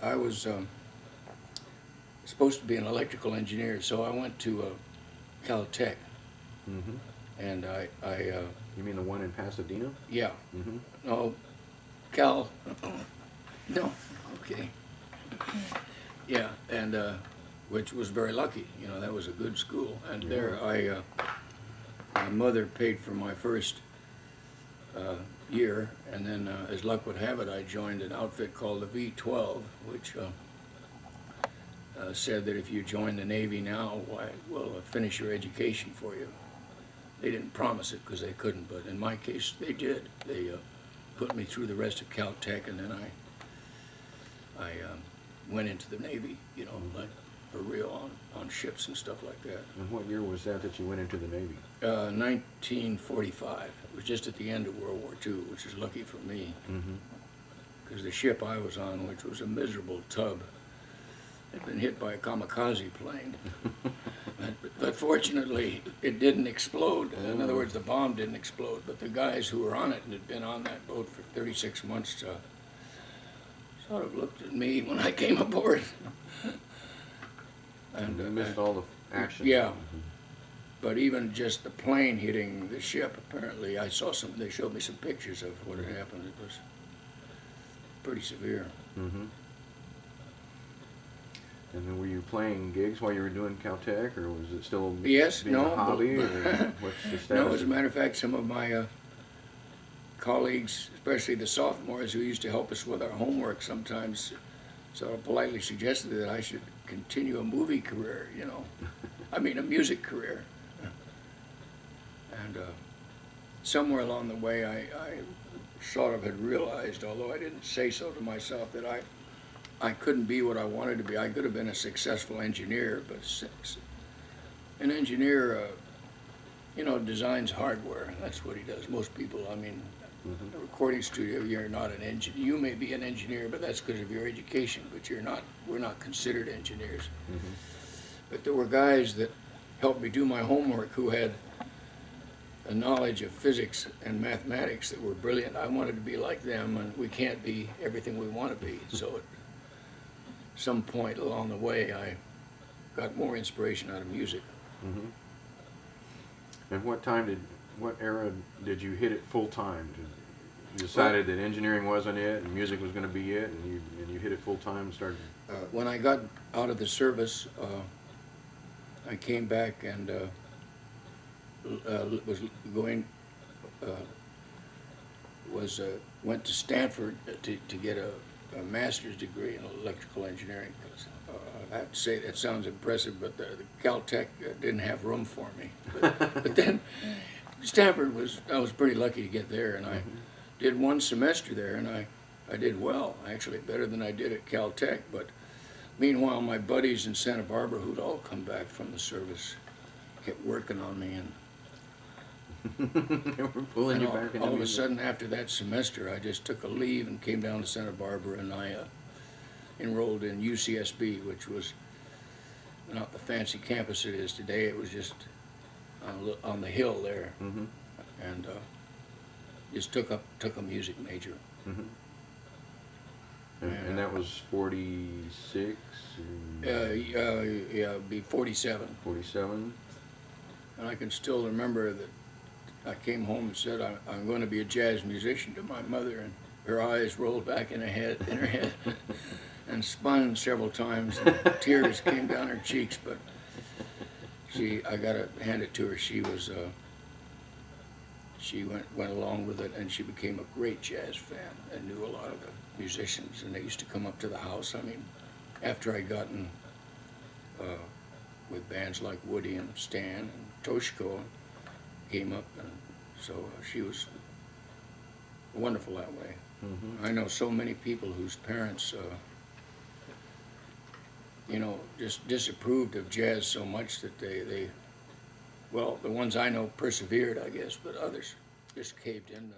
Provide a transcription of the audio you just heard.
I was supposed to be an electrical engineer, so I went to Caltech, Mm-hmm. and You mean the one in Pasadena? yeah, Mm-hmm. no, Cal, no, okay, yeah, and which was very lucky, you know, that was a good school, and Yeah. there my mother paid for my first year, and then as luck would have it, I joined an outfit called the V-12, which said that if you join the Navy now, why, we'll finish your education for you. They didn't promise it because they couldn't, but in my case, they did. They put me through the rest of Caltech, and then I went into the Navy, you know, like for real on ships and stuff like that. And what year was that you went into the Navy? 1945. It was just at the end of World War II, which is lucky for me, because the ship I was on, which was a miserable tub, had been hit by a kamikaze plane. But fortunately, it didn't explode. In other words, the bomb didn't explode. But the guys who were on it and had been on that boat for 36 months sort of looked at me when I came aboard. And you missed all the action. Yeah. But even just the plane hitting the ship, apparently, I saw some, they showed me some pictures of what had happened. It was pretty severe. Mm-hmm. And then were you playing gigs while you were doing Caltech, or was it still being a hobby? Or what's the status? No, as a matter of fact, some of my colleagues, especially the sophomores who used to help us with our homework sometimes, sort of politely suggested that I should continue a movie career, you know. I mean, a music career. And somewhere along the way, I sort of had realized, although I didn't say so to myself, that I couldn't be what I wanted to be. I could have been a successful engineer, but an engineer, you know, designs hardware. That's what he does. Most people, I mean, a recording studio, you're not an engineer. You may be an engineer, but that's because of your education, but you're not, we're not considered engineers. But there were guys that helped me do my homework who had a knowledge of physics and mathematics that were brilliant. I wanted to be like them, and we can't be everything we want to be. So at some point along the way, I got more inspiration out of music. And what era did you hit it full time? You decided that engineering wasn't it, and music was going to be it, and you hit it full time and started? When I got out of the service, I came back and was going, went to Stanford to get a master's degree in electrical engineering. I have to say that sounds impressive, but the Caltech didn't have room for me. But then Stanford I was pretty lucky to get there, and I did one semester there, and I did well, actually better than I did at Caltech. But meanwhile, my buddies in Santa Barbara, who'd all come back from the service, kept working on me, and They were pulling you back into all of a music. sudden, after that semester, I just took a leave and came down to Santa Barbara, and I enrolled in UCSB, which was not the fancy campus it is today. It was just on the hill there, and just took a music major. And that was 46? Yeah, it'd be 47. 47? And I can still remember that I came home and said, I'm going to be a jazz musician to my mother, and her eyes rolled back in her head and spun several times, and tears came down her cheeks, but I got to hand it to her. She went along with it, and she became a great jazz fan and knew a lot of the musicians, and they used to come up to the house. I mean, after I'd gotten with bands like Woody and Stan and Toshiko, came up, and so she was wonderful that way. I know so many people whose parents, you know, just disapproved of jazz so much that well, the ones I know persevered, I guess, but others just caved in.